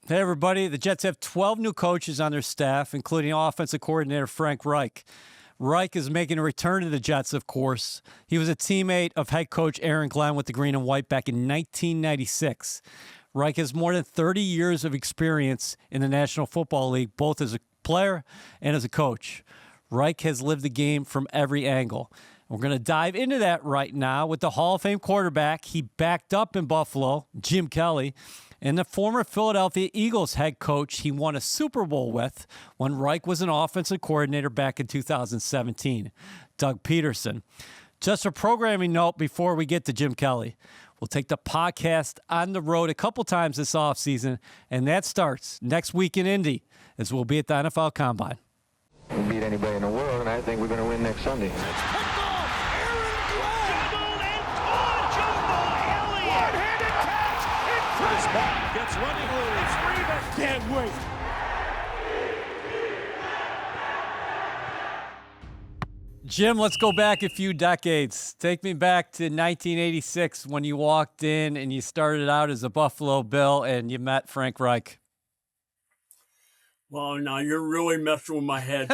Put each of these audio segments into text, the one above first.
Hey, everybody. The Jets have 12 new coaches on their staff, including offensive coordinator Frank Reich. Reich is making a return to the Jets, of course. He was a teammate of head coach Aaron Glenn with the Green and White back in 1996. Reich has more than 30 years of experience in the National Football League, both as a player and as a coach. Reich has lived the game from every angle. We're going to dive into that right now with the Hall of Fame quarterback he backed up in Buffalo, Jim Kelly, and the former Philadelphia Eagles head coach he won a Super Bowl with when Reich was an offensive coordinator back in 2017, Doug Pederson. Just a programming note before we get to Jim Kelly. We'll take the podcast on the road a couple times this offseason, and that starts next week in Indy, as we'll be at the NFL Combine. We beat anybody in the world, and I think we're going to win next Sunday. Gets running loose. Can't wait. Jim, let's go back a few decades. Take me back to 1986 when you walked in and you started out as a Buffalo Bill and you met Frank Reich. Well, now you're really messing with my head.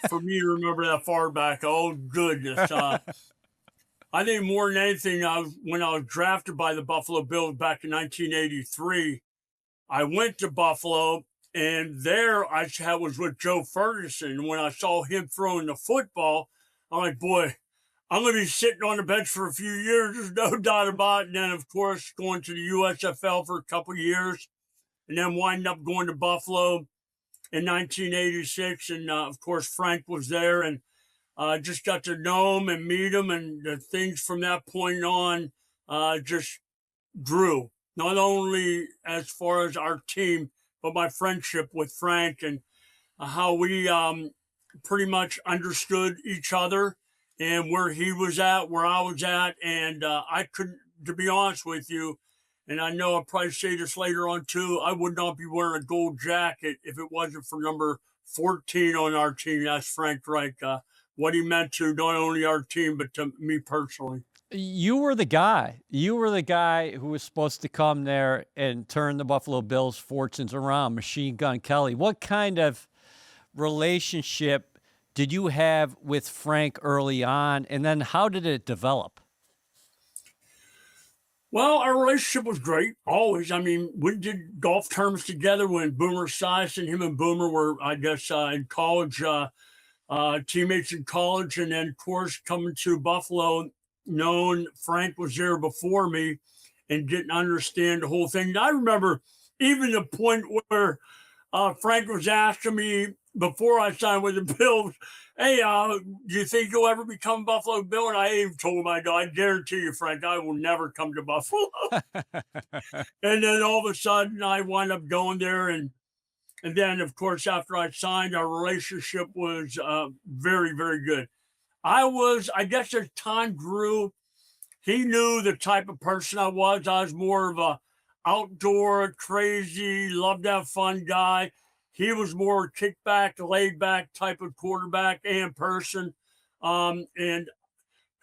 For me to remember that far back, oh goodness. I think more than anything, when I was drafted by the Buffalo Bills back in 1983, I went to Buffalo, and there I was with Joe Ferguson. When I saw him throwing the football, I'm like, boy, I'm going to be sitting on the bench for a few years. There's no doubt about it. And then, of course, going to the USFL for a couple of years, and then winding up going to Buffalo in 1986. And, of course, Frank was there, and just got to know him and meet him, and the things from that point on just grew. Not only as far as our team, but my friendship with Frank and how we pretty much understood each other and where he was at, where I was at. And I couldn't, to be honest with you, and I know I'll probably say this later on too, I would not be wearing a gold jacket if it wasn't for number 14 on our team. That's Frank Reich. What he meant to not only our team, but to me personally. You were the guy. You were the guy who was supposed to come there and turn the Buffalo Bills' fortunes around, Machine Gun Kelly. What kind of relationship did you have with Frank early on, and then how did it develop? Well, our relationship was great, always. I mean, we did golf tournaments together when Boomer Esiason, him and Boomer were, I guess, in college, teammates in college. And then, of course, coming to Buffalo, knowing Frank was there before me and didn't understand the whole thing. And I remember even the point where Frank was asking me before I signed with the Bills, hey, do you think you'll ever become Buffalo Bill? And I even told him, I guarantee you, Frank, I will never come to Buffalo. And then all of a sudden I wound up going there. And then, of course, after I signed, our relationship was very, very good. I guess as time grew, he knew the type of person I was. I was more of a outdoor, crazy, love to have fun guy. He was more kickback, laid back type of quarterback and person. And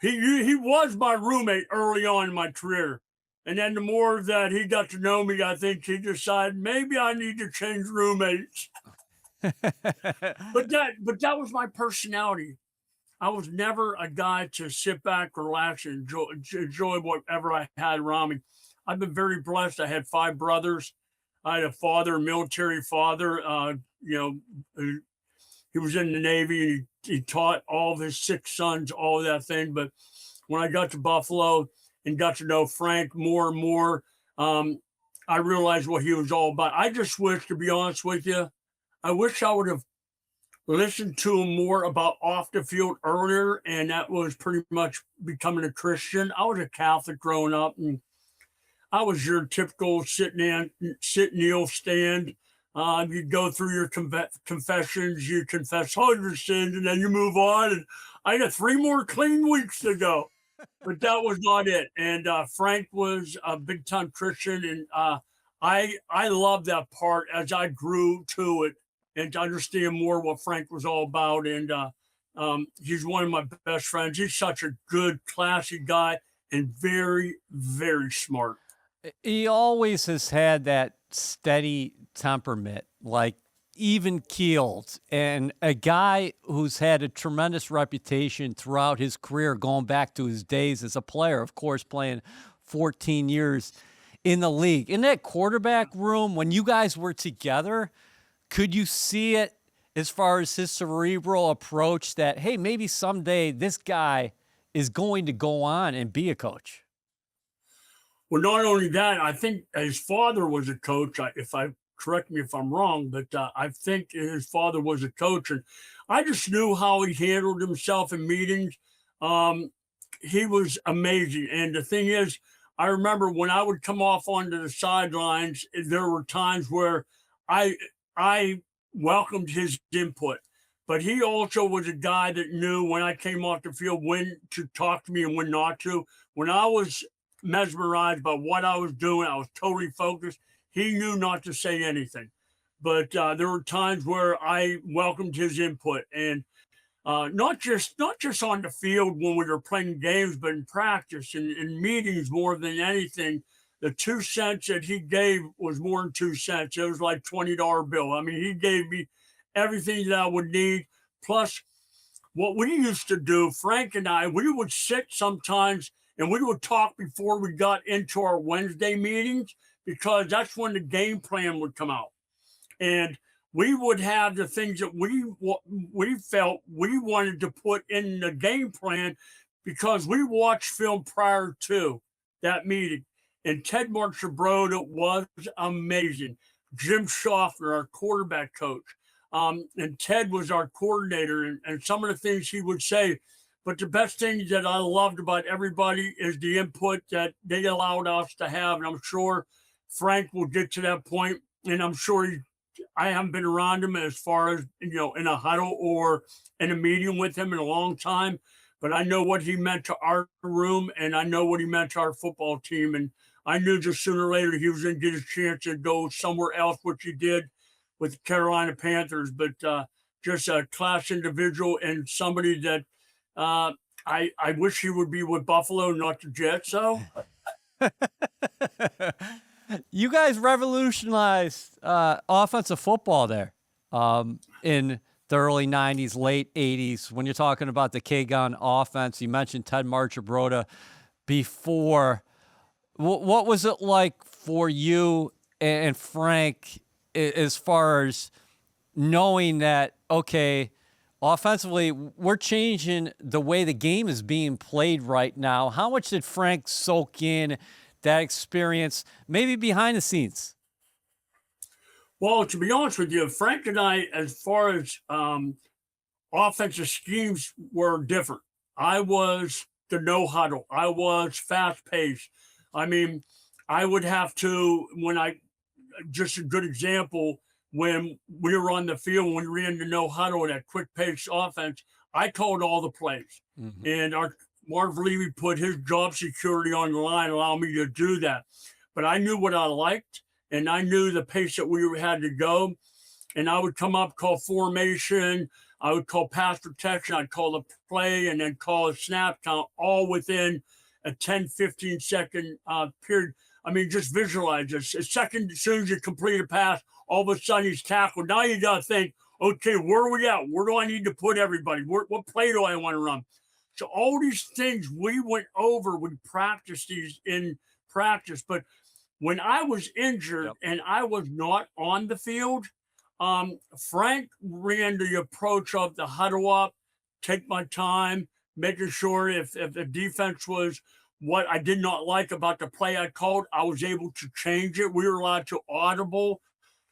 he was my roommate early on in my career. And then the more that he got to know me, I think he decided maybe I need to change roommates. But that was my personality. I was never a guy to sit back, relax, and enjoy whatever I had around me. I've been very blessed. I had 5 brothers. I had a father, a military father. He was in the Navy, and he taught all of his 6 sons all of that thing. But when I got to Buffalo and got to know Frank more and more, I realized what he was all about. I just wish, to be honest with you, I wish I would have listened to him more about off the field earlier, and that was pretty much becoming a Christian. I was a Catholic growing up, and I was your typical sit, kneel, stand. You go through your confessions, you confess hundreds of sins, and then you move on. And I got 3 more clean weeks to go. But that was not it. And Frank was a big-time Christian, and I loved that part as I grew to it and to understand more what Frank was all about. And he's one of my best friends. He's such a good, classy guy and very, very smart. He always has had that steady temperament, like even keeled, and a guy who's had a tremendous reputation throughout his career, going back to his days as a player, of course, playing 14 years in the league. In that quarterback room, when you guys were together, could you see it as far as his cerebral approach that, hey, maybe someday this guy is going to go on and be a coach? Well, not only that, I think his father was a coach. Correct me if I'm wrong, but I think his father was a coach, and I just knew how he handled himself in meetings. He was amazing, and the thing is, I remember when I would come off onto the sidelines, there were times where I welcomed his input, but he also was a guy that knew when I came off the field when to talk to me and when not to. When I was mesmerized by what I was doing, I was totally focused. He knew not to say anything, but there were times where I welcomed his input, and not just on the field when we were playing games, but in practice and in meetings more than anything. The 2 cents that he gave was more than 2 cents. It was like $20 bill. I mean, he gave me everything that I would need. Plus, what we used to do, Frank and I, we would sit sometimes and we would talk before we got into our Wednesday meetings, because that's when the game plan would come out. And we would have the things that we felt we wanted to put in the game plan, because we watched film prior to that meeting. And Ted Marchabroda was amazing. Jim Schaffner, our quarterback coach, and Ted was our coordinator, and some of the things he would say. But the best thing that I loved about everybody is the input that they allowed us to have. And I'm sure Frank will get to that point, and I'm sure I haven't been around him as far as, in a huddle or in a meeting with him in a long time, but I know what he meant to our room, and I know what he meant to our football team. And I knew just sooner or later he was going to get his chance to go somewhere else, which he did with the Carolina Panthers. But just a class individual, and somebody that I wish he would be with Buffalo, not the Jets, though. You guys revolutionized offensive football there in the early 90s, late 80s. When you're talking about the K-Gun offense, you mentioned Ted Marchabroda before. What was it like for you and Frank as far as knowing that, okay, offensively, we're changing the way the game is being played right now? How much did Frank soak in that experience, maybe behind the scenes? Well, to be honest with you, Frank and I, as far as offensive schemes, were different. I was the no huddle. I was fast paced. I mean, I would have to, just a good example, when we were on the field, when we ran the no huddle, that quick pace offense, I called all the plays. Mm-hmm. And Marv Levy put his job security on the line, allow me to do that. But I knew what I liked, and I knew the pace that we had to go. And I would come up, call formation, I would call pass protection, I'd call the play, and then call a snap count, all within a 10, 15-second period. I mean, just visualize this. A second, as soon as you complete a pass, all of a sudden he's tackled. Now you got to think, okay, where are we at? Where do I need to put everybody? What play do I want to run? So all these things we went over, we practiced these in practice. But when I was injured and I was not on the field, Frank ran the approach of the huddle up, take my time, making sure if the defense was what I did not like about the play I called, I was able to change it. We were allowed to audible.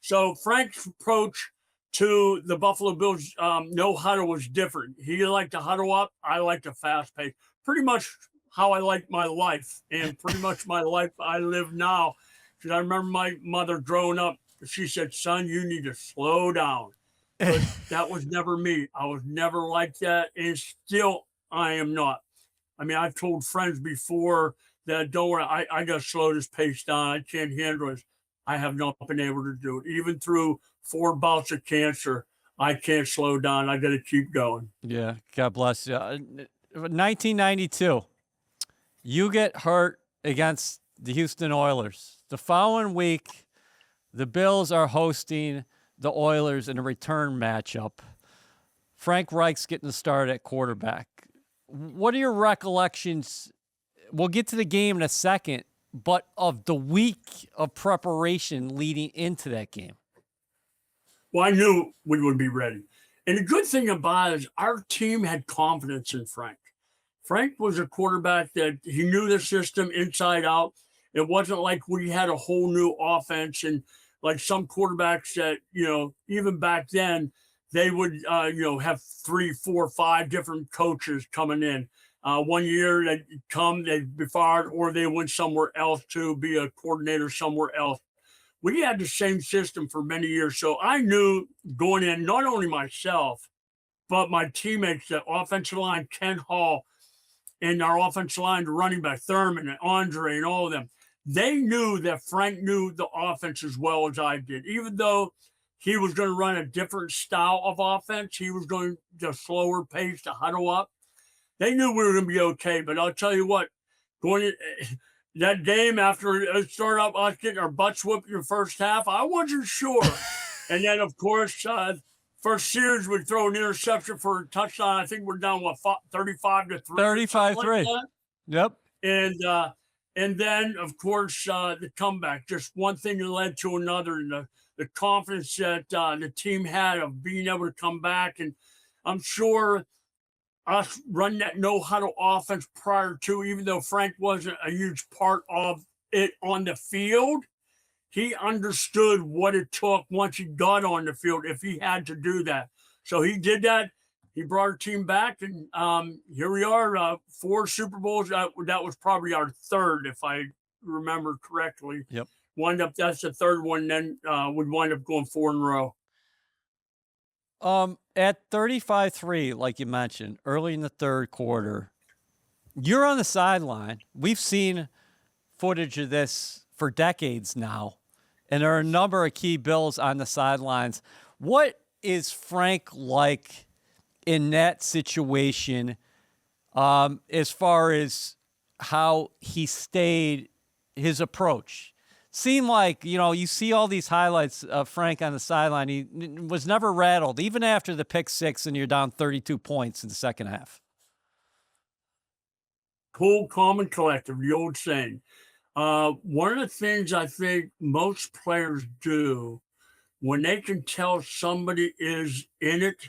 So Frank's approach to the Buffalo Bills no huddle was different. He liked to huddle up. I like to fast pace. Pretty much how I like my life, and pretty much my life I live now. Because I remember my mother growing up, she said, son, you need to slow down. But that was never me. I was never like that, and still I am not. I mean, I've told friends before that, don't worry, I got to slow this pace down. I can't handle it. I have not been able to do it. Even through 4 bouts of cancer, I can't slow down. I got to keep going. Yeah, God bless you. 1992, you get hurt against the Houston Oilers. The following week, The Bills are hosting the Oilers in a return matchup. Frank Reich's getting the start at quarterback. What are your recollections? We'll get to the game in a second, but of the week of preparation leading into that game. Well, I knew we would be ready. And the good thing about it is our team had confidence in Frank. Frank was a quarterback that he knew the system inside out. It wasn't like we had a whole new offense and like some quarterbacks that, even back then, they would, have 3, 4, 5 different coaches coming in. One year they'd be fired, or they went somewhere else to be a coordinator somewhere else. We had the same system for many years. So I knew going in, not only myself, but my teammates, the offensive line, Ken Hall, and our offensive line, the running back, Thurman and Andre and all of them, they knew that Frank knew the offense as well as I did. Even though he was going to run a different style of offense, he was going to slower pace to huddle up. They knew we were going to be okay. But I'll tell you what, going in, that game after it started up, us getting our butts whooped in the first half, I wasn't sure. And then, of course, first series would throw an interception for a touchdown. I think we're down, 35-3? 35-3. Like yep. And then, of course, the comeback, just one thing led to another. And the confidence that the team had of being able to come back. And I'm sure us running that no-huddle offense prior to, even though Frank wasn't a huge part of it on the field, he understood what it took once he got on the field if he had to do that. So he did that. He brought our team back, and here we are, 4 Super Bowls. That was probably our third, if I remember correctly. Yep. That's the third one, then would wind up going 4 in a row. At 35-3, like you mentioned, early in the third quarter, you're on the sideline. We've seen footage of this for decades now, and there are a number of key Bills on the sidelines. What is Frank like in that situation, as far as how he stayed his approach? Seemed like, you see all these highlights of Frank on the sideline. He was never rattled, even after the pick 6 and you're down 32 points in the second half. Cool, calm, and collective, the old saying. One of the things I think most players do when they can tell somebody is in it,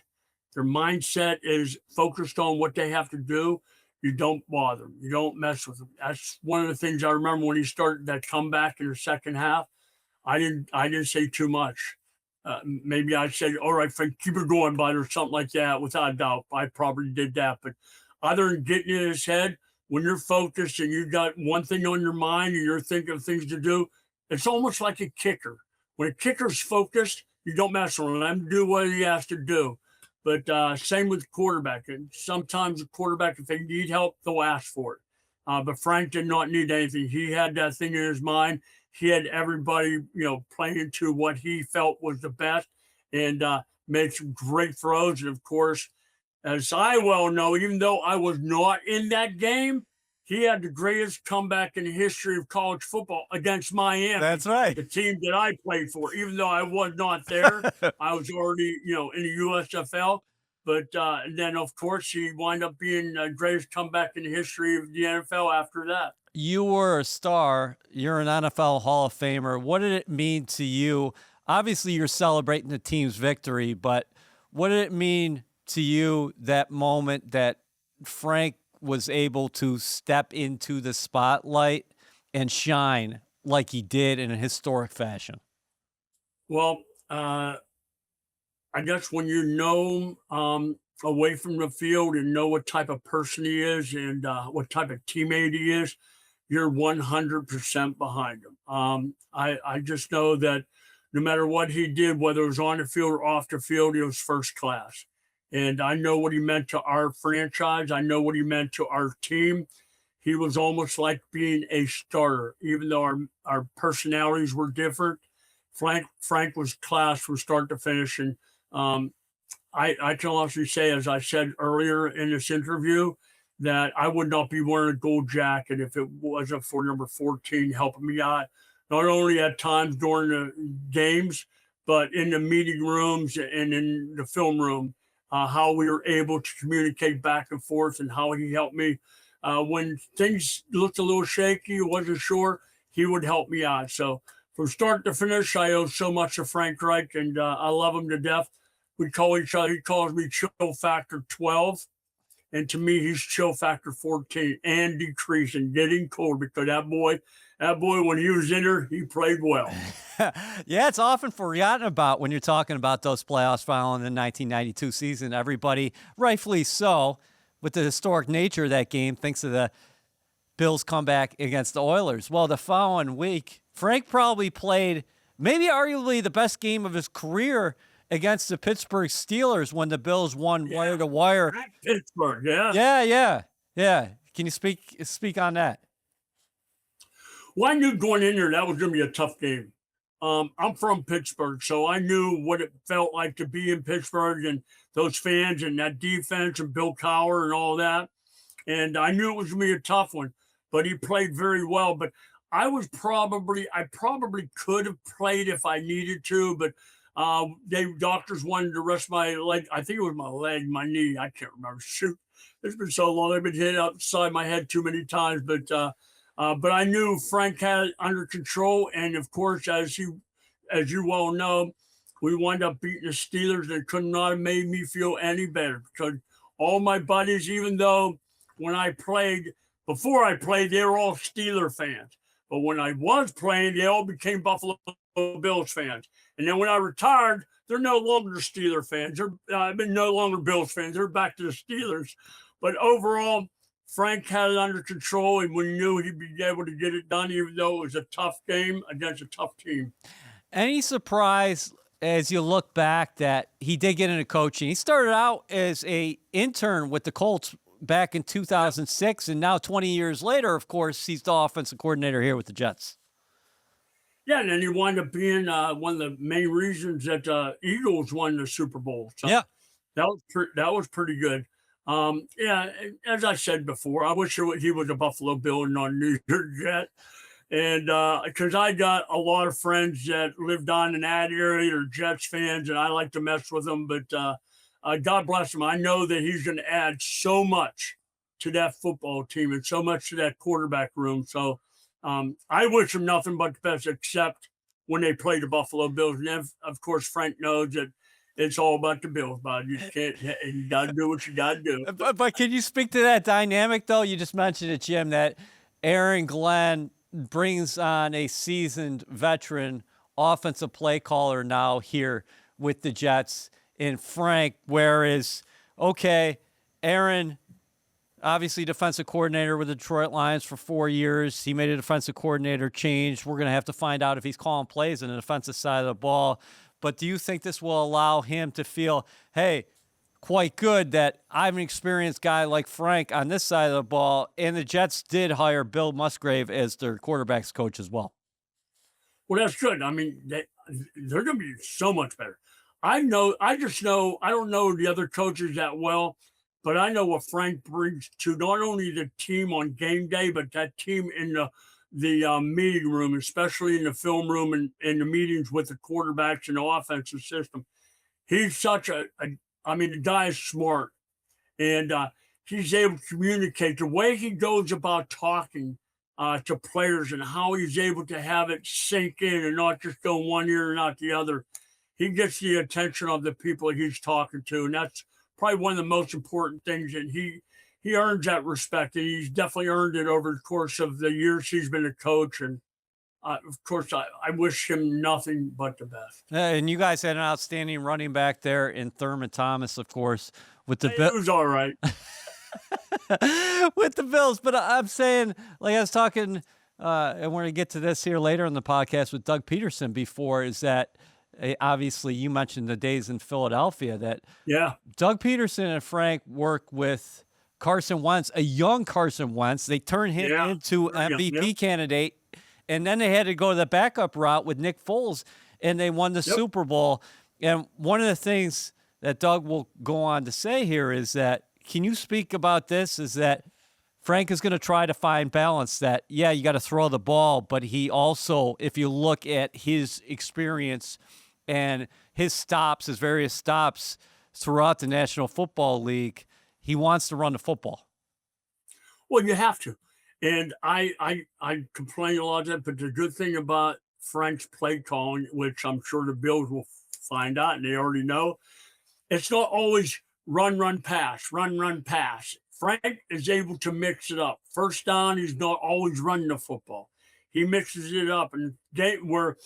their mindset is focused on what they have to do, you don't bother them. You don't mess with them. That's one of the things I remember when he started that comeback in the second half. I didn't say too much. Maybe I said, all right, Frank, keep it going, bud, or something like that. Without a doubt, I probably did that. But other than getting in his head, when you're focused and you've got one thing on your mind and you're thinking of things to do, it's almost like a kicker. When a kicker's focused, you don't mess with him. Let him do what he has to do. But same with the quarterback. And sometimes the quarterback, if they need help, they'll ask for it. But Frank did not need anything. He had that thing in his mind. He had everybody, playing to what he felt was the best, and made some great throws. And of course, as I well know, even though I was not in that game, he had the greatest comeback in the history of college football against Miami. That's right. The team that I played for. Even though I was not there, I was already, in the USFL. But then, of course, he wound up being the greatest comeback in the history of the NFL after that. You were a star. You're an NFL Hall of Famer. What did it mean to you? Obviously, you're celebrating the team's victory, but what did it mean to you, that moment that Frank was able to step into the spotlight and shine like he did in a historic fashion? Well, I guess when you know away from the field and know what type of person he is and what type of teammate he is, you're 100% behind him. I just know that no matter what he did, whether it was on the field or off the field, he was first class. And I know what he meant to our franchise. I know what he meant to our team. He was almost like being a starter, even though our personalities were different. Frank was class from start to finish. And I can honestly say, as I said earlier in this interview, that I would not be wearing a gold jacket if it wasn't for number 14 helping me out not only at times during the games, but in the meeting rooms and in the film room, how we were able to communicate back and forth and how he helped me. When things looked a little shaky, wasn't sure, he would help me out. So from start to finish, I owe so much to Frank Reich, and I love him to death. We call each other, he calls me chill factor 12. And to me, he's chill factor 14 and decreasing, getting cold, because that boy, when he was in there, he played well. Yeah, it's often forgotten about when you're talking about those playoffs following the 1992 season. Everybody, rightfully so, with the historic nature of that game, thinks of the Bills' comeback against the Oilers. Well, the following week, Frank probably played maybe arguably the best game of his career against the Pittsburgh Steelers when the Bills won wire to wire. Pittsburgh, yeah. Yeah. Can you speak on that? Well, I knew going in there that was going to be a tough game. I'm from Pittsburgh, so I knew what it felt like to be in Pittsburgh and those fans and that defense and Bill Cowher and all that. And I knew it was going to be a tough one, but he played very well. But I probably could have played if I needed to, but doctors wanted to rest my leg. I think it was my leg, my knee. I can't remember. Shoot, it's been so long. I've been hit upside my head too many times. But I knew Frank had it under control. And of course, as you well know, we wound up beating the Steelers. That could not have made me feel any better, because all my buddies, even though before I played, they were all Steeler fans. But when I was playing, they all became Buffalo Bills fans. And then when I retired, they're no longer Steeler fans. They're no longer Bills fans. They're back to the Steelers. But overall, Frank had it under control, and we knew he'd be able to get it done, even though it was a tough game against a tough team. Any surprise as you look back that he did get into coaching? He started out as an intern with the Colts back in 2006, and now 20 years later, of course, he's the offensive coordinator here with the Jets. Yeah, and then he wound up being one of the main reasons that Eagles won the Super Bowl. So yeah, that was pretty good. Yeah, as I said before, I wish he was a Buffalo Bill and not a New York Jet. And because I got a lot of friends that lived on in that area, or Jets fans, and I like to mess with them. But God bless him. I know that he's going to add so much to that football team and so much to that quarterback room. So I wish him nothing but the best, except when they play the Buffalo Bills. And then, of course, Frank knows that it's all about the Bills, but you got to do what you got to do. But can you speak to that dynamic, though? You just mentioned it, Jim, that Aaron Glenn brings on a seasoned veteran offensive play caller now here with the Jets in Frank, whereas, okay, Aaron, obviously defensive coordinator with the Detroit Lions for 4 years. He made a defensive coordinator change. We're going to have to find out if he's calling plays on the defensive side of the ball. But do you think this will allow him to feel, hey, quite good that I have an experienced guy like Frank on this side of the ball, and the Jets did hire Bill Musgrave as their quarterback's coach as well? Well, that's good. I mean, they're going to be so much better. I just know, I don't know the other coaches that well, but I know what Frank brings to not only the team on game day, but that team in the meeting room, especially in the film room and in the meetings with the quarterbacks and the offensive system. He's such I mean, the guy is smart, and he's able to communicate. The way he goes about talking to players and how he's able to have it sink in and not just go one ear and not the other. He gets the attention of the people he's talking to, and that's probably one of the most important things. And he earns that respect, and he's definitely earned it over the course of the years he's been a coach. And of course, I wish him nothing but the best. And you guys had an outstanding running back there in Thurman Thomas, of course, with the Bills. It was all right. With the Bills. But I'm saying, like I was talking, and we're going to get to this here later in the podcast with Doug Pederson before, is that obviously you mentioned the days in Philadelphia that Doug Pederson and Frank work with Carson Wentz, a young Carson Wentz. They turned him into MVP candidate. And then they had to go the backup route with Nick Foles, and they won the Super Bowl. And one of the things that Doug will go on to say here is that, can you speak about this, is that Frank is going to try to find balance that, yeah, you got to throw the ball, but he also, if you look at his experience and his stops, his various stops throughout the National Football League, he wants to run the football. Well, you have to. And I complain a lot of that, but the good thing about Frank's play calling, which I'm sure the Bills will find out, and they already know, it's not always run, pass, run, pass. Frank is able to mix it up. First down, he's not always running the football. He mixes it up, and where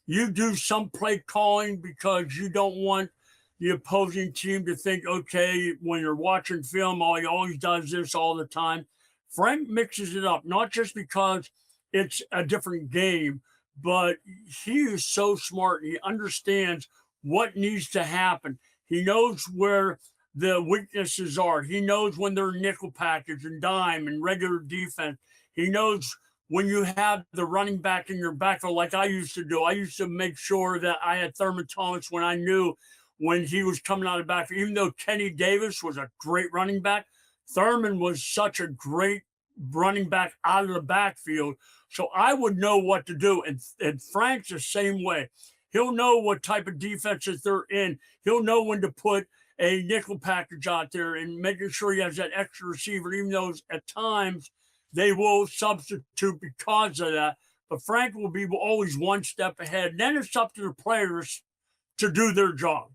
you do some play calling because you don't want the opposing team to think, okay, when you're watching film, he always does this all the time. Frank mixes it up, not just because it's a different game, but he is so smart. He understands what needs to happen. He knows where the weaknesses are. He knows when they're nickel package and dime and regular defense. He knows when you have the running back in your backfield, like I used to do. I used to make sure that I had Thurman Thomas when I knew when he was coming out of the backfield. Even though Kenny Davis was a great running back, Thurman was such a great running back out of the backfield. So I would know what to do. And Frank's the same way. He'll know what type of defenses they're in. He'll know when to put a nickel package out there and making sure he has that extra receiver, even though at times they will substitute because of that. But Frank will be always one step ahead. Then it's up to the players to do their job.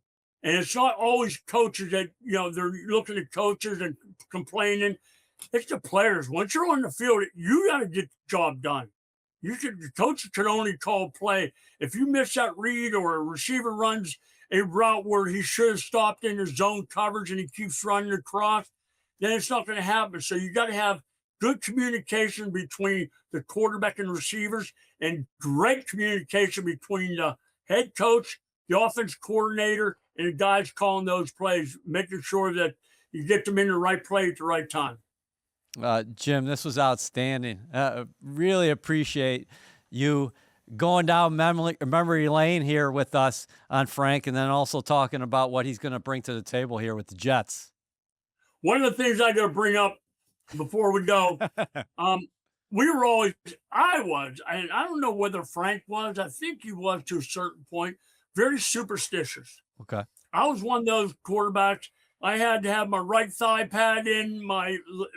And it's not always coaches that, they're looking at coaches and complaining. It's the players. Once you're on the field, you got to get the job done. The coach can only call play. If you miss that read or a receiver runs a route where he should have stopped in his zone coverage and he keeps running across, then it's not going to happen. So you got to have good communication between the quarterback and receivers and great communication between the head coach, the offense coordinator, and the guys calling those plays, making sure that you get them in the right play at the right time. Jim, this was outstanding. Really appreciate you going down memory lane here with us on Frank, and then also talking about what he's going to bring to the table here with the Jets. One of the things I got to bring up before we go, I was, and I don't know whether Frank was, I think he was to a certain point, very superstitious. Okay. I was one of those quarterbacks. I had to have my right thigh pad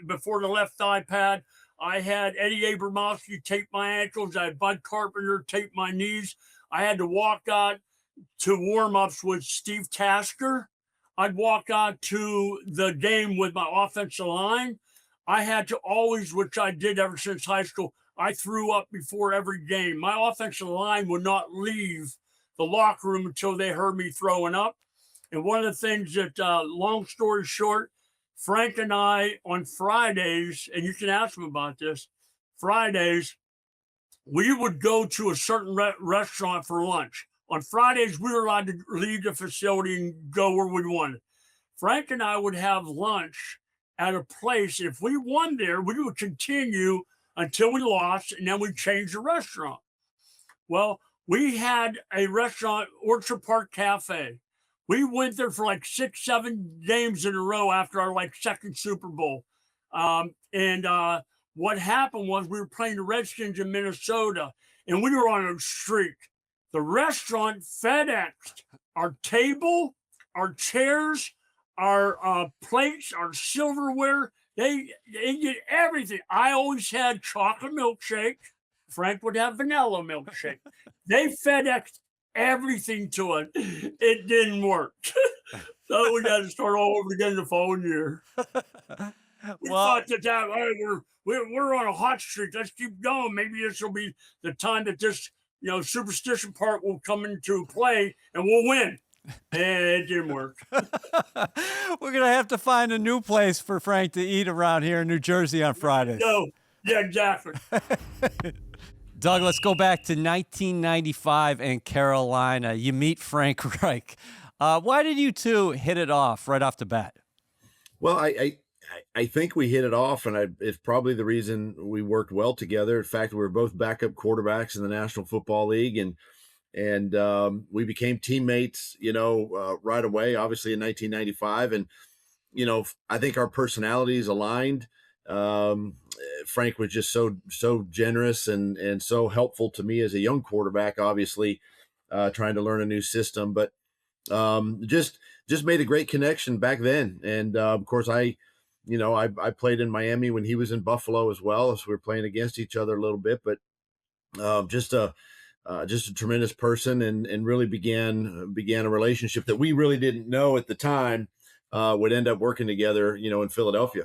before the left thigh pad. I had Eddie Abramowski tape my ankles. I had Bud Carpenter tape my knees. I had to walk out to warm-ups with Steve Tasker. I'd walk out to the game with my offensive line. I had to always, which I did ever since high school, I threw up before every game. My offensive line would not leave the locker room until they heard me throwing up. And one of the things that, long story short, Frank and I on Fridays, and you can ask him about this, Fridays, we would go to a certain restaurant for lunch. On Fridays, we were allowed to leave the facility and go where we wanted. Frank and I would have lunch at a place. If we won there, we would continue until we lost, and then we'd change the restaurant. Well, we had a restaurant, Orchard Park Cafe. We went there for like 6-7 games in a row after our second Super Bowl. What happened was we were playing the Redskins in Minnesota, and we were on a streak. The restaurant FedExed our table, our chairs, our plates, our silverware. They did everything. I always had chocolate milkshake. Frank would have vanilla milkshake. They FedExed everything to it. It didn't work. So we got to start all over again the following year. We thought that we're on a hot streak. Let's keep going. Maybe this will be the time that this superstition part will come into play and we'll win. And it didn't work. We're gonna have to find a new place for Frank to eat around here in New Jersey on Fridays. Yeah, exactly. Doug, let's go back to 1995 in Carolina. You meet Frank Reich. Why did you two hit it off right off the bat? Well, I think we hit it off, and it's probably the reason we worked well together. In fact, we were both backup quarterbacks in the National Football League, and we became teammates, right away, obviously in 1995. And, I think our personalities aligned. Frank was just so generous and so helpful to me as a young quarterback, obviously, trying to learn a new system, but just made a great connection back then. And of course, I played in Miami when he was in Buffalo as well, so we were playing against each other a little bit. But just a tremendous person, and really began a relationship that we really didn't know at the time would end up working together, in Philadelphia.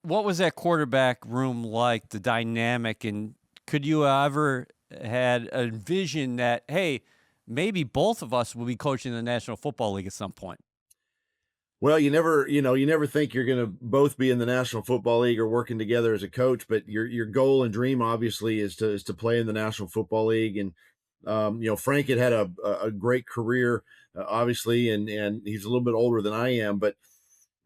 What was that quarterback room like, the dynamic, and could you ever had a vision that, hey, maybe both of us will be coaching the National Football League at some point? Well, you never think you're going to both be in the National Football League or working together as a coach, but your goal and dream obviously is to play in the National Football League. And Frank had a great career, obviously, and he's a little bit older than I am, but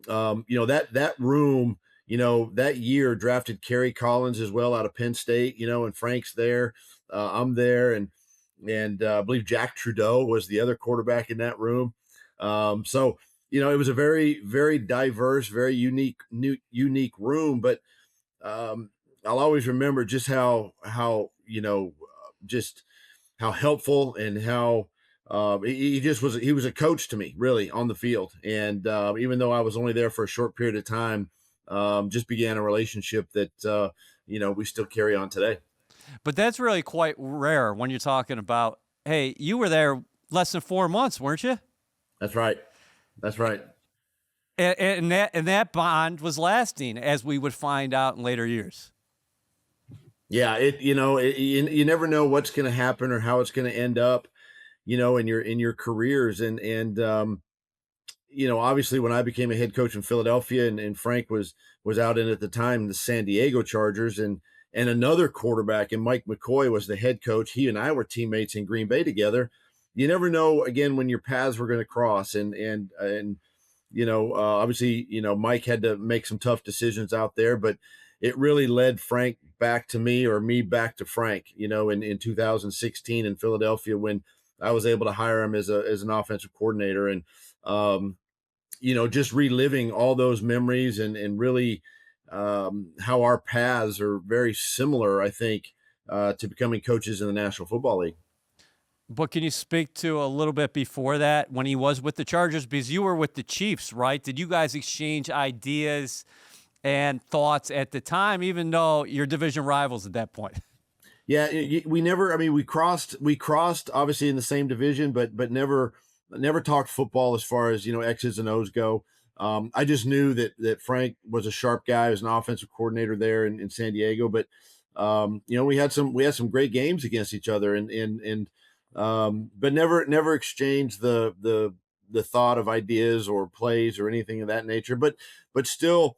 that room, that year drafted Kerry Collins as well out of Penn State, and Frank's there, I'm there, and I believe Jack Trudeau was the other quarterback in that room. So it was a very, very diverse, very unique room. But I'll always remember just how just how helpful and how he was a coach to me, really, on the field. And even though I was only there for a short period of time, just began a relationship that we still carry on today. But that's really quite rare when you're talking about, hey, you were there less than 4 months, weren't you? That's right. That's right. And that bond was lasting, as we would find out in later years. Yeah, you never know what's going to happen or how it's going to end up, in your careers. And obviously when I became a head coach in Philadelphia, and Frank was out in, at the time, the San Diego Chargers, and another quarterback, and Mike McCoy was the head coach. He and I were teammates in Green Bay together. You never know, again, when your paths were going to cross. And obviously, Mike had to make some tough decisions out there, but it really led Frank back to me, or me back to Frank, in 2016 in Philadelphia, when I was able to hire him as an offensive coordinator. And, just reliving all those memories, and really how our paths are very similar, I think, to becoming coaches in the National Football League. But can you speak to a little bit before that, when he was with the Chargers? Because you were with the Chiefs, right? Did you guys exchange ideas and thoughts at the time, even though you're division rivals at that point? Yeah, we never. I mean, we crossed obviously in the same division, but never talked football as far as X's and O's go. I just knew that Frank was a sharp guy. He was an offensive coordinator there in San Diego, but we had some great games against each other, but never exchanged the thought of ideas or plays or anything of that nature. But still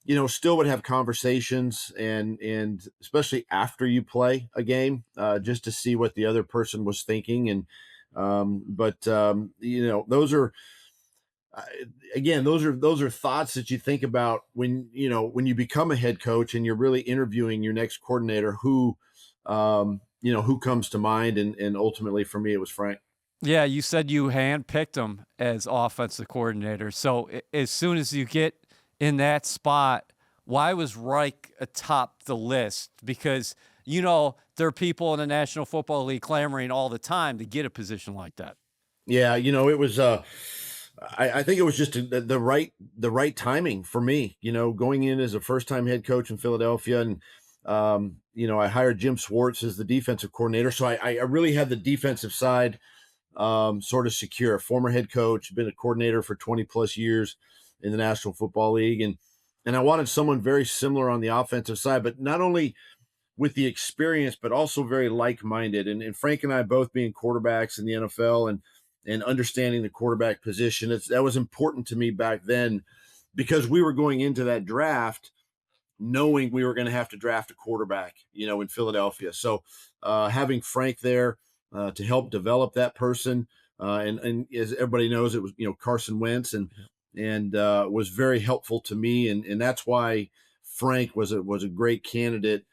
would have conversations, and especially after you play a game, just to see what the other person was thinking. And those are, again, those are thoughts that you think about when you become a head coach and you're really interviewing your next coordinator, who comes to mind. And ultimately for me, it was Frank. Yeah, you said you handpicked him as offensive coordinator. So as soon as you get in that spot, why was Reich atop the list? Because, there are people in the National Football League clamoring all the time to get a position like that. Yeah, it was I think it was just the right timing for me, going in as a first-time head coach in Philadelphia. And I hired Jim Schwartz as the defensive coordinator. So I really had the defensive side sort of secure. Former head coach, been a coordinator for 20 plus years in the National Football League. And I wanted someone very similar on the offensive side, but not only with the experience, but also very like-minded. And Frank and I both being quarterbacks in the NFL, and understanding the quarterback position, that was important to me back then, because we were going into that draft knowing we were going to have to draft a quarterback, in Philadelphia. So having Frank there to help develop that person, and as everybody knows, it was Carson Wentz, and was very helpful to me, and that's why Frank was a great candidate,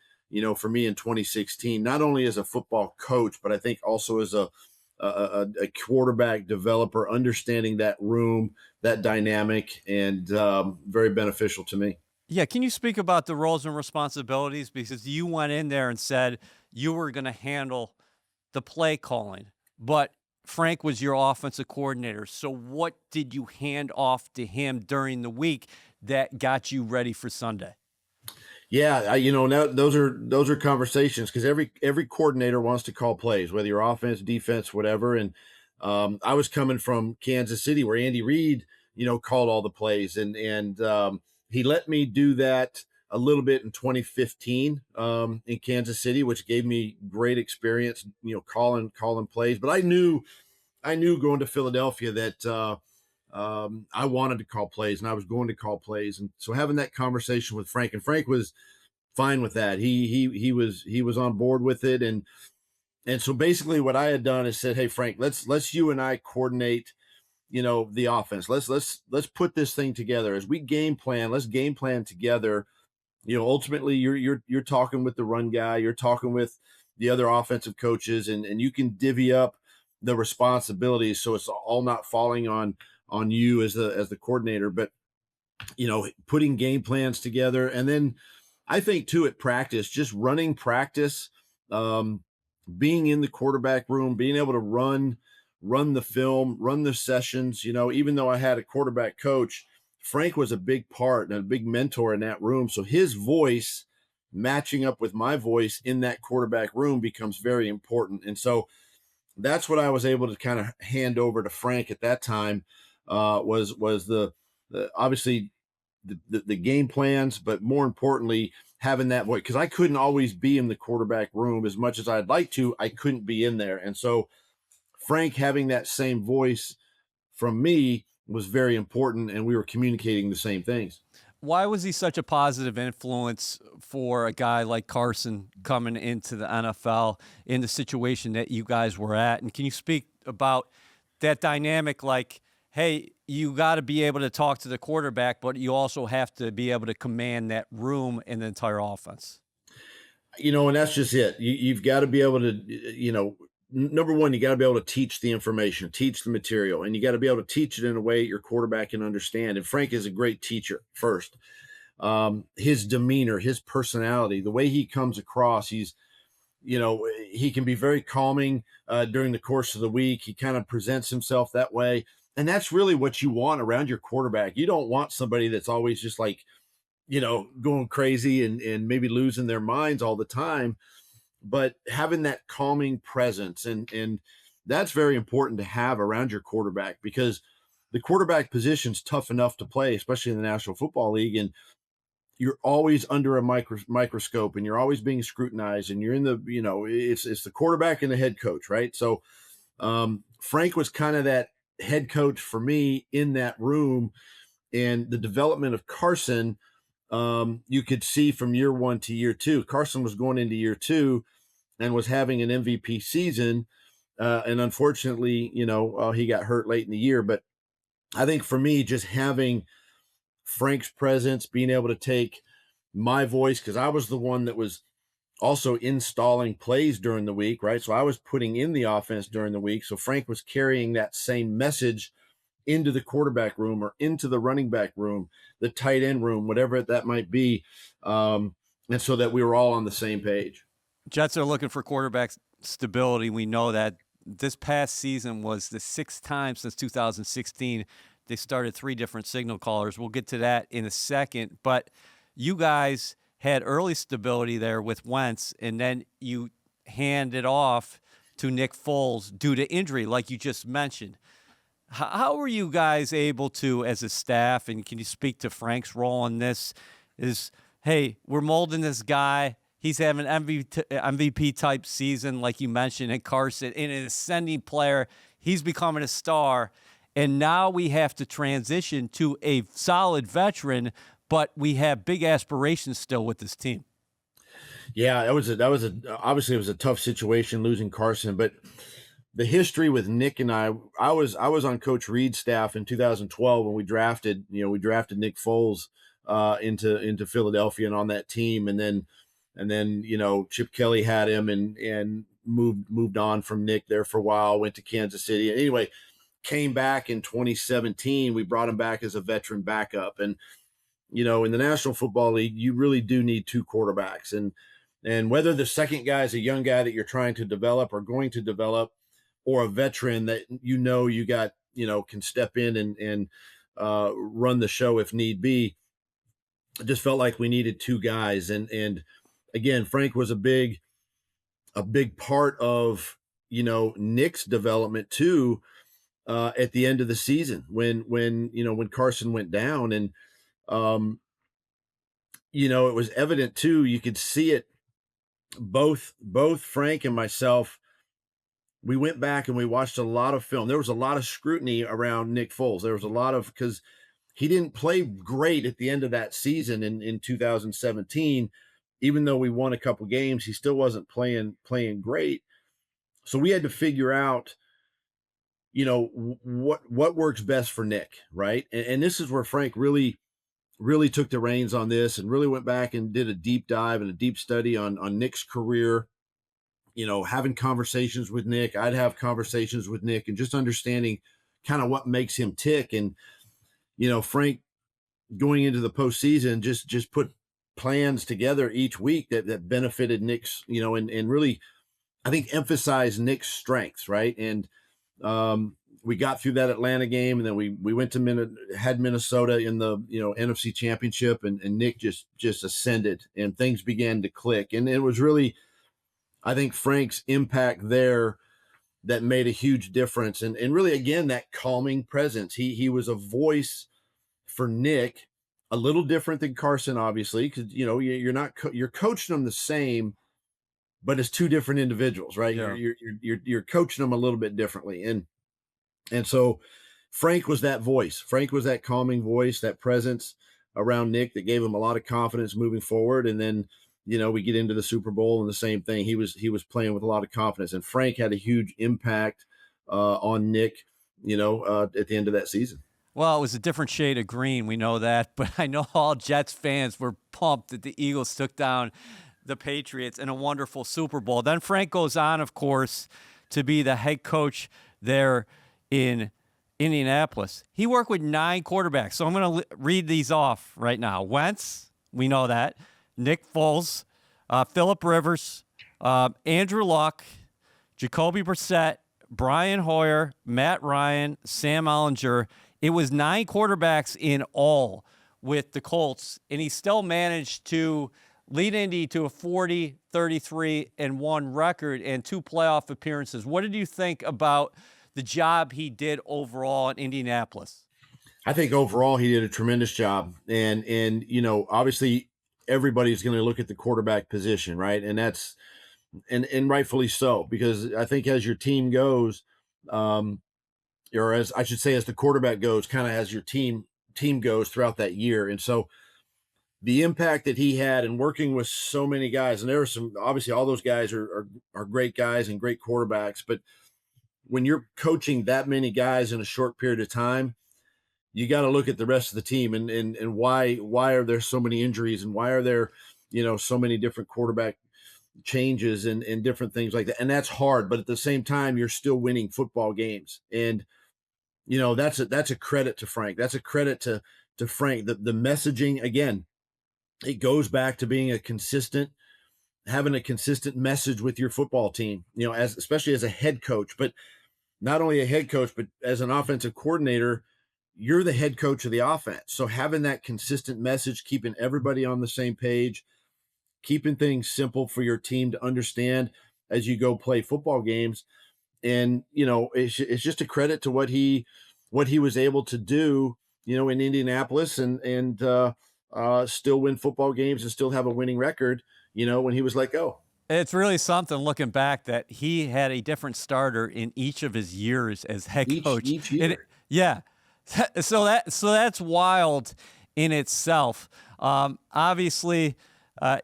for me in 2016, not only as a football coach, but I think also as a quarterback developer, understanding that room, that dynamic, and very beneficial to me. Yeah, can you speak about the roles and responsibilities? Because you went in there and said you were going to handle the play calling, but Frank was your offensive coordinator. So what did you hand off to him during the week that got you ready for Sunday? Yeah, now those are conversations because every coordinator wants to call plays, whether you're offense, defense, whatever. And I was coming from Kansas City, where Andy Reid, called all the plays, and he let me do that a little bit in 2015 in Kansas City, which gave me great experience, calling plays. But I knew going to Philadelphia that I wanted to call plays, and I was going to call plays. And so having that conversation with Frank, and Frank was fine with that. He was on board with it, and so basically what I had done is said, "Hey Frank, let's you and I coordinate, the offense. Let's put this thing together as we game plan. Let's game plan together. Ultimately you're talking with the run guy, you're talking with the other offensive coaches, and you can divvy up the responsibilities so it's all not falling on you as the coordinator, but putting game plans together. And then I think too at practice, just running practice, um, being in the quarterback room, being able to run the film, run the sessions. Even though I had a quarterback coach, Frank was a big part and a big mentor in that room. So his voice matching up with my voice in that quarterback room becomes very important. And so that's what I was able to kind of hand over to Frank at that time. Was the obviously the game plans, but more importantly, having that voice, because I couldn't always be in the quarterback room as much as I'd like to. I couldn't be in there, and so Frank having that same voice from me was very important, and we were communicating the same things. Why was he such a positive influence for a guy like Carson coming into the NFL in the situation that you guys were at? And can you speak about that dynamic? Like, hey, you got to be able to talk to the quarterback, but you also have to be able to command that room and the entire offense. And that's just it. You've got to be able to, number one, you got to be able to teach the information, teach the material, and you got to be able to teach it in a way your quarterback can understand. And Frank is a great teacher first. His demeanor, his personality, the way he comes across, he can be very calming during the course of the week. He kind of presents himself that way. And that's really what you want around your quarterback. You don't want somebody that's always just like, going crazy and maybe losing their minds all the time, but having that calming presence. And that's very important to have around your quarterback, because the quarterback position's tough enough to play, especially in the National Football League. And you're always under a microscope, and you're always being scrutinized, and you're in the, it's the quarterback and the head coach, right? So Frank was kind of that head coach for me in that room. And the development of Carson, you could see from year one to year two. Carson was going into year two and was having an MVP season. And unfortunately, he got hurt late in the year. But I think for me, just having Frank's presence, being able to take my voice, because I was the one that was also installing plays during the week, right? So I was putting in the offense during the week. So Frank was carrying that same message into the quarterback room or into the running back room, the tight end room, whatever that might be. And so that we were all on the same page. Jets are looking for quarterback stability. We know that this past season was the sixth time since 2016 they started three different signal callers. We'll get to that in a second. But you guys had early stability there with Wentz, and then you hand it off to Nick Foles due to injury, like you just mentioned. How were you guys able to, as a staff, and can you speak to Frank's role in this, is, hey, we're molding this guy. He's having an MVP-type season, like you mentioned, and Carson, in an ascending player. He's becoming a star. And now we have to transition to a solid veteran, but we have big aspirations still with this team. Yeah, obviously it was a tough situation losing Carson, but the history with Nick and I was on Coach Reid's staff in 2012 when we drafted Nick Foles into Philadelphia and on that team, and then Chip Kelly had him and moved on from Nick there for a while, went to Kansas City. Anyway, came back in 2017. We brought him back as a veteran backup, and in the National Football League, you really do need two quarterbacks. And whether the second guy is a young guy that you're trying to develop or going to develop, or a veteran that you got, can step in and run the show if need be, I just felt like we needed two guys. And again, Frank was a big part of, Nick's development too, at the end of the season when Carson went down. And, it was evident too, you could see it, both Frank and myself, we went back and we watched a lot of film. There was a lot of scrutiny around Nick Foles. There was a lot of, because he didn't play great at the end of that season in 2017. Even though we won a couple games, he still wasn't playing great. So we had to figure out, what works best for Nick, right? And this is where Frank really took the reins on this and really went back and did a deep dive and a deep study on Nick's career, having conversations with Nick. I'd have conversations with Nick and just understanding kind of what makes him tick. And, Frank going into the postseason just put plans together each week that benefited Nick's, and really, I think, emphasized Nick's strengths, right? And we got through that Atlanta game, and then we went to had Minnesota in the NFC Championship, and Nick just ascended, and things began to click. And it was really, I think, Frank's impact there that made a huge difference. And really, again, that calming presence. He was a voice for Nick, a little different than Carson, obviously, because you're coaching them the same, but it's two different individuals, right? Yeah. You're coaching them a little bit differently. And so Frank was that voice. Frank was that calming voice, that presence around Nick that gave him a lot of confidence moving forward. And then, we get into the Super Bowl and the same thing. He was playing with a lot of confidence, and Frank had a huge impact on Nick, at the end of that season. Well, it was a different shade of green. We know that, but I know all Jets fans were pumped that the Eagles took down the Patriots in a wonderful Super Bowl. Then Frank goes on, of course, to be the head coach there in Indianapolis. He worked with 9 quarterbacks. So I'm going to read these off right now. Wentz, we know that. Nick Foles, Phillip Rivers, Andrew Luck, Jacoby Brissett, Brian Hoyer, Matt Ryan, Sam Ehlinger. It was 9 quarterbacks in all with the Colts, and he still managed to lead Indy to a 40-33-1 record and 2 playoff appearances. What did you think about the job he did overall in Indianapolis? I think overall he did a tremendous job. And obviously everybody's going to look at the quarterback position, right? And that's and rightfully so, because I think as your team goes, or as I should say, as the quarterback goes, kind of as your team goes throughout that year. And so the impact that he had in working with so many guys, and there were some, obviously all those guys are great guys and great quarterbacks, but when you're coaching that many guys in a short period of time, you got to look at the rest of the team and why are there so many injuries, and why are there, so many different quarterback changes and different things like that. And that's hard, but at the same time, you're still winning football games. And, that's a credit to Frank. That's a credit to Frank. The messaging, again, it goes back to being having a consistent message with your football team, especially as a head coach, but not only a head coach, but as an offensive coordinator, you're the head coach of the offense. So having that consistent message, keeping everybody on the same page, keeping things simple for your team to understand as you go play football games. And, it's just a credit to what he was able to do, in Indianapolis and still win football games and still have a winning record, when he was let go. It's really something looking back that he had a different starter in each of his years as head coach. Each year. Yeah. So that's wild in itself. Obviously,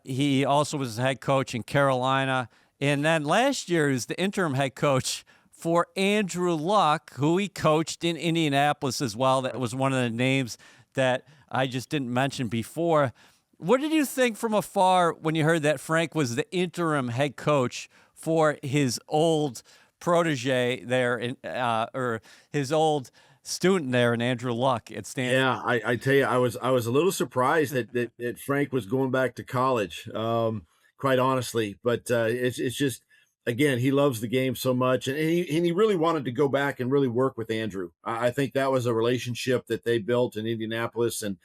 he also was the head coach in Carolina. And then last year he was the interim head coach for Andrew Luck, who he coached in Indianapolis as well. That was one of the names that I just didn't mention before. What did you think from afar when you heard that Frank was the interim head coach for his old protege there, or his old student there in Andrew Luck at Stanford. Yeah, I tell you, I was a little surprised that Frank was going back to college, quite honestly. But it's just, again, he loves the game so much, and he really wanted to go back and really work with Andrew. I think that was a relationship that they built in Indianapolis, and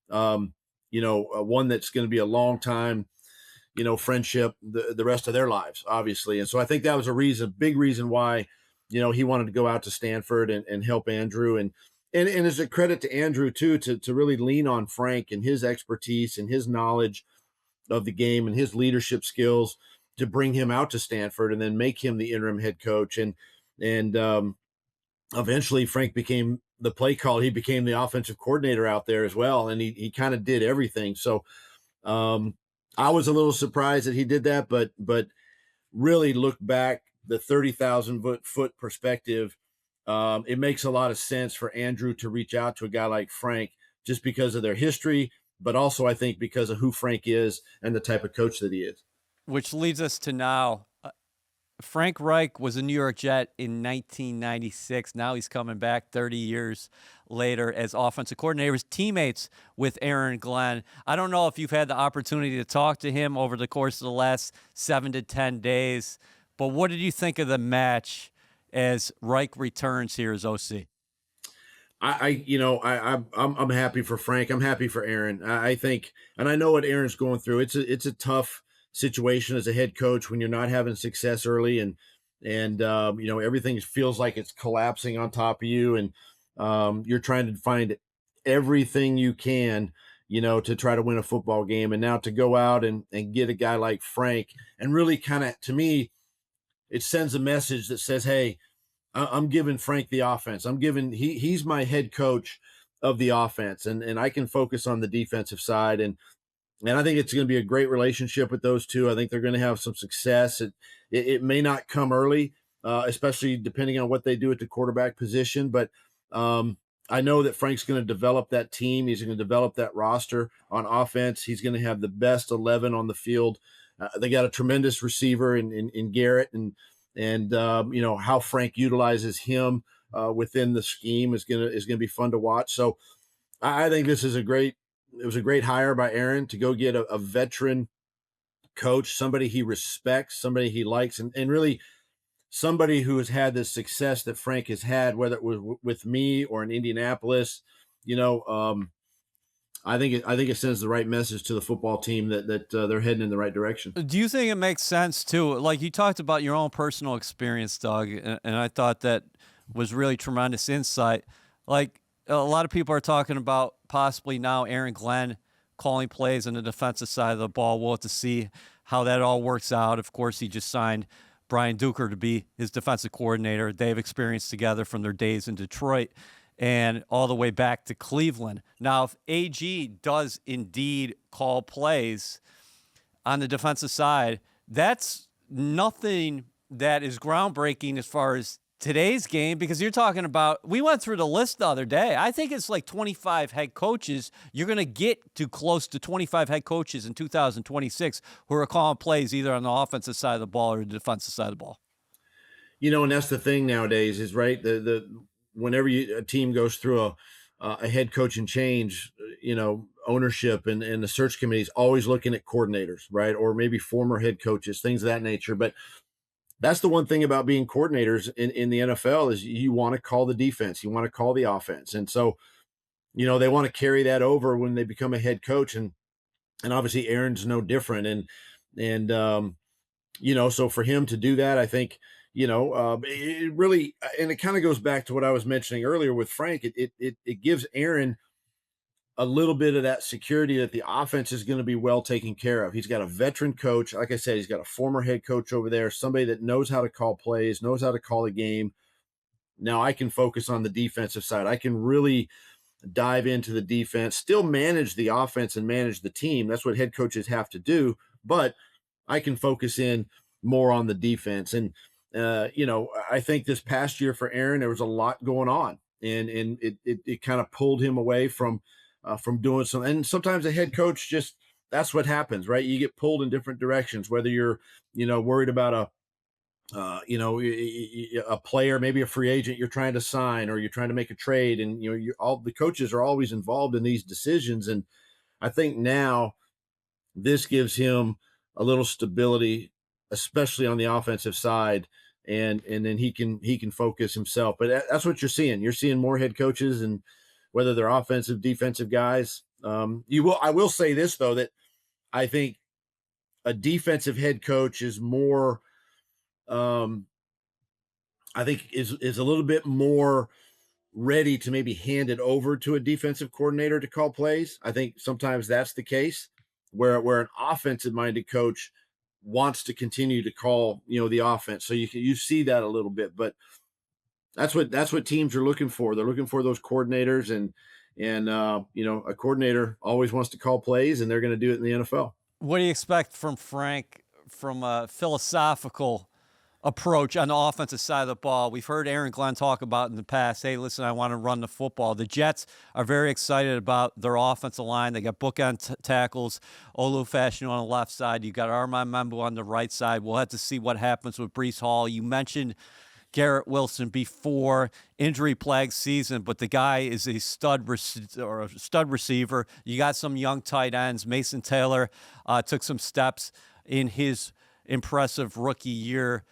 one that's going to be a long time, friendship the rest of their lives, obviously. And so I think that was big reason why, he wanted to go out to Stanford and help Andrew. And as a credit to Andrew too, to really lean on Frank and his expertise and his knowledge of the game and his leadership skills to bring him out to Stanford and then make him the interim head coach. And eventually Frank became the play caller. He became the offensive coordinator out there as well. And he kind of did everything. So I was a little surprised that he did that, but really look back the 30,000 foot perspective. It makes a lot of sense for Andrew to reach out to a guy like Frank just because of their history, but also I think because of who Frank is and the type of coach that he is. Which leads us to now. Frank Reich was a New York Jet in 1996. Now he's coming back 30 years later as offensive coordinator. He was teammates with Aaron Glenn. I don't know if you've had the opportunity to talk to him over the course of the last 7 to 10 days, but what did you think of the match as Reich returns here as OC? I'm happy for Frank. I'm happy for Aaron. I think, and I know what Aaron's going through. It's a tough situation as a head coach when you're not having success early and everything feels like it's collapsing on top of you, and you're trying to find everything you can, to try to win a football game. And now to go out and get a guy like Frank and really kind of, to me, it sends a message that says, hey, I'm giving Frank the offense. He's my head coach of the offense, and I can focus on the defensive side. And I think it's going to be a great relationship with those two. I think they're going to have some success. It may not come early, especially depending on what they do at the quarterback position. But I know that Frank's going to develop that team. He's going to develop that roster on offense. He's going to have the best 11 on the field. They got a tremendous receiver in Garrett, and how Frank utilizes him within the scheme is going to be fun to watch. So I think this is it was a great hire by Aaron to go get a veteran coach, somebody he respects, somebody he likes, and really somebody who has had the success that Frank has had, whether it was with me or in Indianapolis. I think it sends the right message to the football team that they're heading in the right direction. Do you think it makes sense too? Like you talked about your own personal experience, Doug, and I thought that was really tremendous insight. Like a lot of people are talking about possibly now Aaron Glenn calling plays on the defensive side of the ball. We'll have to see how that all works out. Of course, he just signed Brian Duker to be his defensive coordinator. They have experience together from their days in Detroit and all the way back to Cleveland. Now, if AG does indeed call plays on the defensive side, that's nothing that is groundbreaking as far as today's game, because you're talking about, we went through the list the other day. I think it's like 25 head coaches. You're going to get to close to 25 head coaches in 2026 who are calling plays either on the offensive side of the ball or the defensive side of the ball. And that's the thing nowadays is, right, whenever a team goes through a head coaching change, ownership and the search committee is always looking at coordinators, right, or maybe former head coaches, things of that nature. But that's the one thing about being coordinators in the NFL is you want to call the defense, you want to call the offense. And so, they want to carry that over when they become a head coach. And obviously Aaron's no different. And so for him to do that, I think, it really, and it kind of goes back to what I was mentioning earlier with Frank. It gives Aaron a little bit of that security that the offense is going to be well taken care of. He's got a veteran coach. Like I said, he's got a former head coach over there, somebody that knows how to call plays, knows how to call a game. Now I can focus on the defensive side. I can really dive into the defense, still manage the offense and manage the team. That's what head coaches have to do, but I can focus in more on the defense. And, I think this past year for Aaron, there was a lot going on, and it kind of pulled him away from doing some. And sometimes a head coach just, that's what happens, right? You get pulled in different directions, whether you're, worried about a player, maybe a free agent you're trying to sign, or you're trying to make a trade, and all the coaches are always involved in these decisions. And I think now this gives him a little stability, especially on the offensive side, and then he can focus himself. But that's what you're seeing. You're seeing more head coaches, and whether they're offensive, defensive guys. I will say this though, that I think a defensive head coach is more. I think is a little bit more ready to maybe hand it over to a defensive coordinator to call plays. I think sometimes that's the case where an offensive minded coach wants to continue to call, the offense. So you see that a little bit, but that's what teams are looking for. They're looking for those coordinators, and a coordinator always wants to call plays, and they're going to do it in the NFL. What do you expect from Frank from a philosophical approach on the offensive side of the ball? We've heard Aaron Glenn talk about in the past, hey, listen, I want to run the football. The Jets are very excited about their offensive line. They got bookend tackles, Olu Fashanu on the left side. You got Armand Membu on the right side. We'll have to see what happens with Breece Hall. You mentioned Garrett Wilson before, injury-plagued season, but the guy is a stud receiver. You got some young tight ends. Mason Taylor took some steps in his impressive rookie year.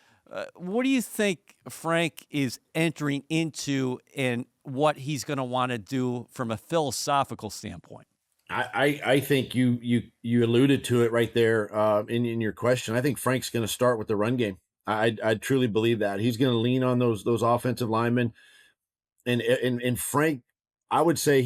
What do you think Frank is entering into, and what he's going to want to do from a philosophical standpoint? I think you alluded to it right there in your question. I think Frank's going to start with the run game. I truly believe that he's going to lean on those offensive linemen, and Frank, I would say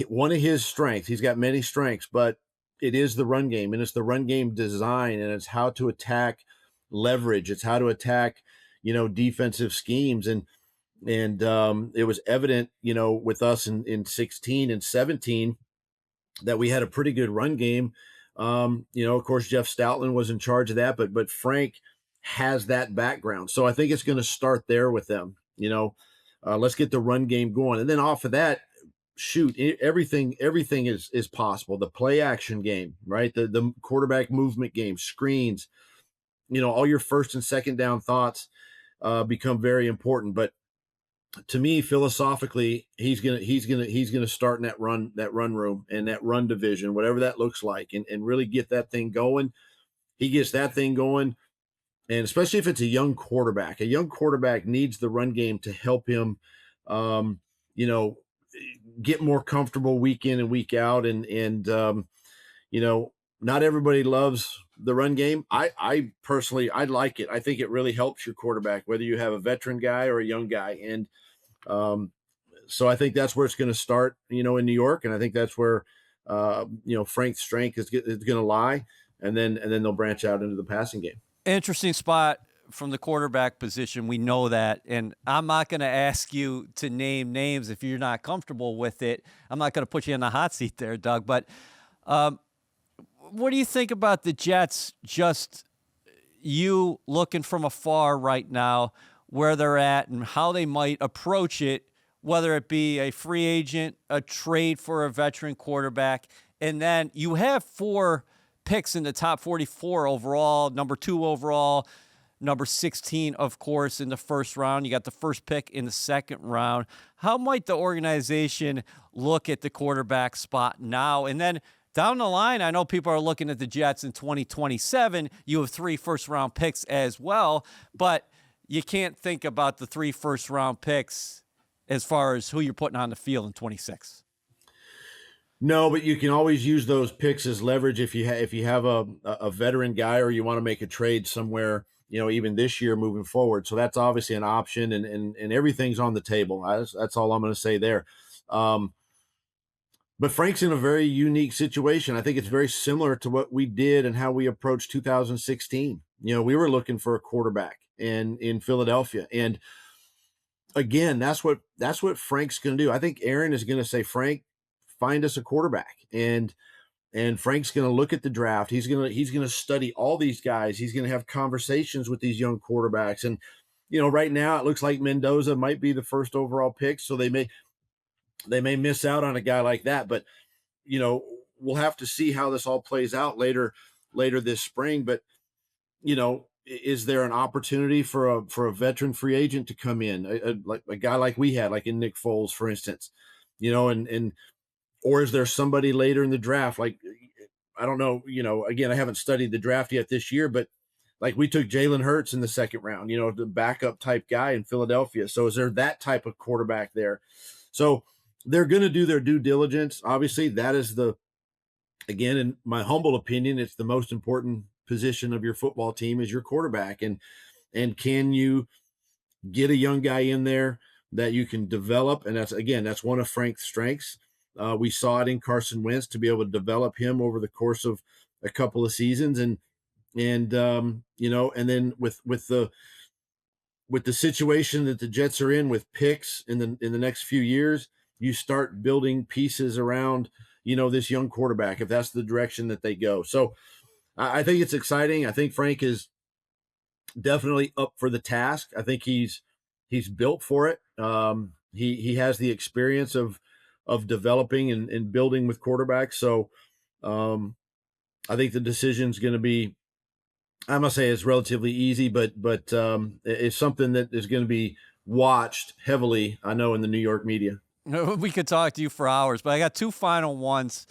one of his strengths. He's got many strengths, but it is the run game, and it's the run game design, and it's how to attack leverage. It's how to attack, defensive schemes, and it was evident, with us in 16 and 17 that we had a pretty good run game. Of course, Jeff Stoutland was in charge of that, but Frank has that background. So I think it's going to start there with them. Let's get the run game going. And then off of that, shoot, everything is possible. The play action game, right? The quarterback movement game, screens, all your first and second down thoughts become very important. But to me, philosophically, he's gonna start in that run room and that run division, whatever that looks like, and really get that thing going. He gets that thing going. And especially if it's a young quarterback needs the run game to help him, get more comfortable week in and week out. And not everybody loves the run game. I personally, I like it. I think it really helps your quarterback, whether you have a veteran guy or a young guy. And so I think that's where it's going to start, in New York. And I think that's where, Frank's strength is going to lie. And then they'll branch out into the passing game. Interesting spot from the quarterback position. We know that. And I'm not going to ask you to name names if you're not comfortable with it. I'm not going to put you in the hot seat there, Doug. But what do you think about the Jets, just you looking from afar right now, where they're at and how they might approach it, whether it be a free agent, a trade for a veteran quarterback, and then you have 4 picks in the top 44 overall, number 2 overall, number 16, of course, in the first round. You got the first pick in the second round. How might the organization look at the quarterback spot now? And then down the line, I know people are looking at the Jets in 2027. You have 3 first-round picks as well, but you can't think about the 3 first-round picks as far as who you're putting on the field in 26. No, but you can always use those picks as leverage if you have a veteran guy, or you want to make a trade somewhere, even this year moving forward. So that's obviously an option, and everything's on the table. That's all I'm going to say there. But Frank's in a very unique situation. I think it's very similar to what we did and how we approached 2016. We were looking for a quarterback in Philadelphia, and again, that's what Frank's going to do. I think Aaron is going to say, Frank, find us a quarterback, and Frank's going to look at the draft. He's going to study all these guys. He's going to have conversations with these young quarterbacks. And right now it looks like Mendoza might be the first overall pick, so they may miss out on a guy like that. But we'll have to see how this all plays out later this spring. But is there an opportunity for a veteran free agent to come in, like a guy like we had, like in Nick Foles, for instance, and or is there somebody later in the draft? Like, I don't know, again, I haven't studied the draft yet this year, but like we took Jalen Hurts in the second round, the backup type guy in Philadelphia. So is there that type of quarterback there? So they're going to do their due diligence. Obviously, that is again, in my humble opinion, it's the most important position of your football team is your quarterback. And can you get a young guy in there that you can develop? And that's one of Frank's strengths. We saw it in Carson Wentz to be able to develop him over the course of a couple of seasons. And then with the situation that the Jets are in with picks in the next few years, you start building pieces around, this young quarterback, if that's the direction that they go. So I think it's exciting. I think Frank is definitely up for the task. I think he's built for it. He has the experience of developing and building with quarterbacks. So I think the decision's going to be, I must say, it's relatively easy, but it's something that is going to be watched heavily, I know, in the New York media. We could talk to you for hours, but I got two final ones.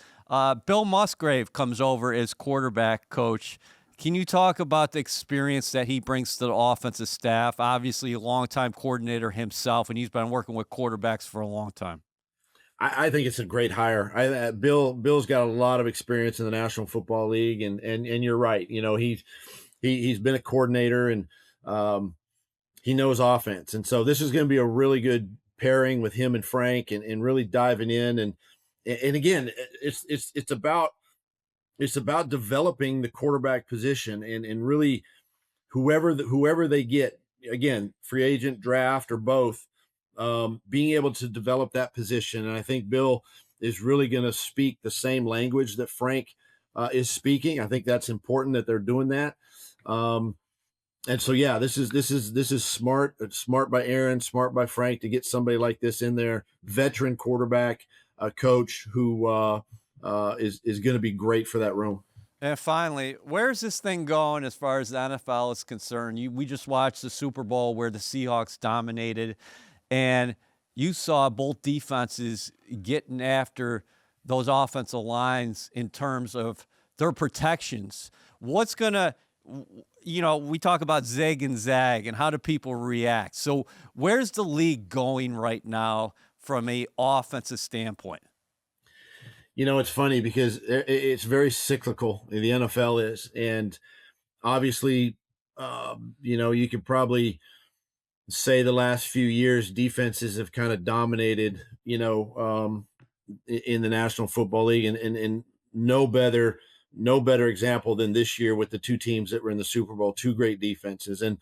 Bill Musgrave comes over as quarterback coach. Can you talk about the experience that he brings to the offensive staff? Obviously, a longtime coordinator himself, and he's been working with quarterbacks for a long time. I think it's a great hire. Bill's got a lot of experience in the National Football League, and you're right. He's been a coordinator, and he knows offense, and so this is going to be a really good pairing with him and Frank, and really diving in. And again, it's about developing the quarterback position, and really whoever they get, again, free agent, draft, or both, being able to develop that position. And I think Bill is really going to speak the same language that Frank is speaking. I think that's important that they're doing that. And so, yeah, this is smart. It's smart by Aaron, smart by Frank to get somebody like this in there, veteran quarterback, coach who is going to be great for that room. And finally, where's this thing going as far as the NFL is concerned? We just watched the Super Bowl where the Seahawks dominated, and you saw both defenses getting after those offensive lines in terms of their protections. What's going to, we talk about zig and zag and how do people react. So where's the league going right now from a offensive standpoint? It's funny because it's very cyclical. The NFL is, and obviously, you could probably say the last few years defenses have kind of dominated, in the National Football League, and no better example than this year with the two teams that were in the Super Bowl, two great defenses. And,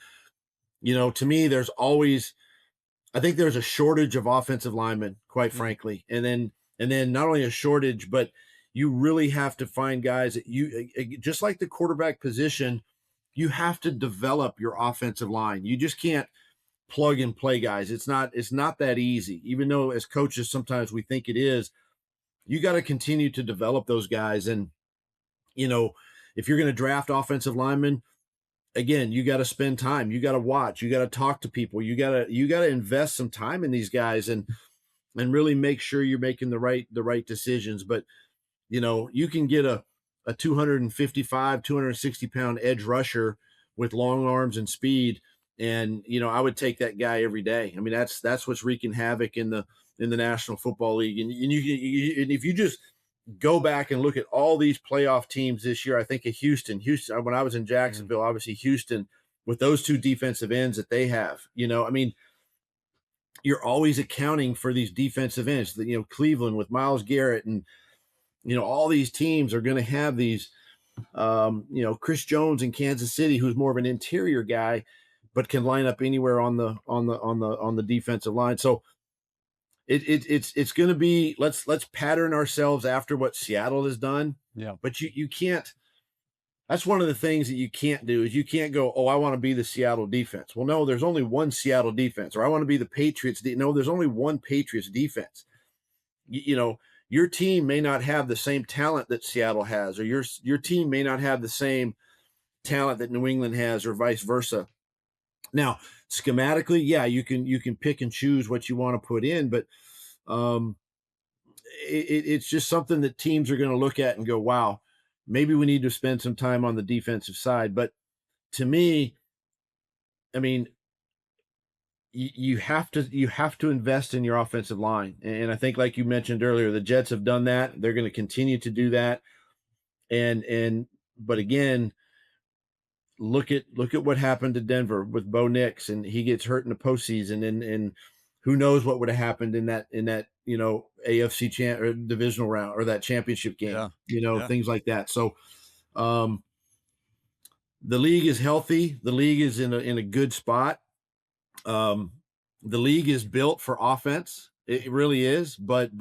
to me, I think there's a shortage of offensive linemen, quite frankly. And then not only a shortage, but you really have to find guys that just like the quarterback position, you have to develop your offensive line. You just can't plug and play guys. It's not that easy. Even though as coaches, sometimes we think it is, you got to continue to develop those guys. And, if you're going to draft offensive linemen, again, you got to spend time, you got to watch, you got to talk to people, you got to invest some time in these guys and really make sure you're making the right decisions. But, you can get a 255, 260 pound edge rusher with long arms and speed. And, I would take that guy every day. I mean, that's what's wreaking havoc in the National Football League. And if you just go back and look at all these playoff teams this year, I think of Houston, when I was in Jacksonville, obviously Houston, with those two defensive ends that they have, you're always accounting for these defensive ends. Cleveland with Myles Garrett, and all these teams are going to have these. Chris Jones in Kansas City, who's more of an interior guy, but can line up anywhere on the defensive line. So it's going to be let's pattern ourselves after what Seattle has done. Yeah, but you can't. That's one of the things that you can't do is you can't go, oh, I want to be the Seattle defense. Well, no, there's only one Seattle defense. Or I want to be the Patriots. No, there's only one Patriots defense. Your team may not have the same talent that Seattle has, or your team may not have the same talent that New England has, or vice versa. Now, schematically, yeah, you can pick and choose what you want to put in, but it's just something that teams are going to look at and go, wow, maybe we need to spend some time on the defensive side. But to me, I mean, you have to invest in your offensive line. And I think, like you mentioned earlier, the Jets have done that. They're going to continue to do that. But again, look at what happened to Denver with Bo Nix, and he gets hurt in the postseason, and who knows what would have happened in that AFC or divisional round, or that championship game, things like that. So the league is healthy. The league is in a good spot. The league is built for offense. It really is. But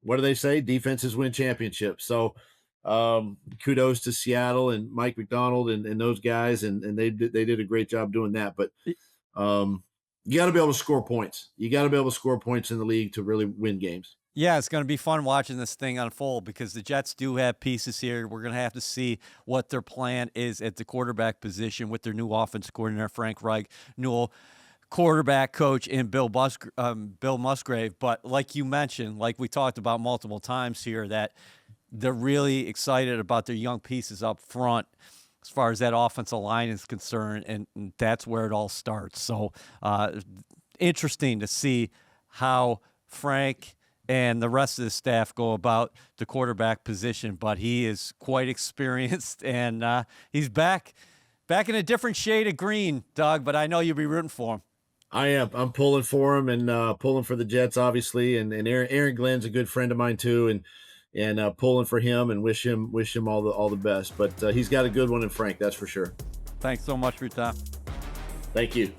what do they say? Defenses win championships. So kudos to Seattle and Mike McDonald and those guys, and they did a great job doing that. But you got to be able to score points. You got to be able to score points in the league to really win games. Yeah, it's going to be fun watching this thing unfold, because the Jets do have pieces here. We're going to have to see what their plan is at the quarterback position with their new offense coordinator, Frank Reich, new quarterback coach in Bill Musgrave. But like you mentioned, like we talked about multiple times here, that they're really excited about their young pieces up front as far as that offensive line is concerned, and that's where it all starts. So interesting to see how Frank and the rest of the staff go about the quarterback position, but he is quite experienced, and he's back in a different shade of green, Doug, but I know you'll be rooting for him. I am. I'm pulling for him, and pulling for the Jets, obviously, and Aaron Glenn's a good friend of mine too, and pulling for him, and wish him all the best. But he's got a good one in Frank, that's for sure. Thanks so much for your time. Thank you.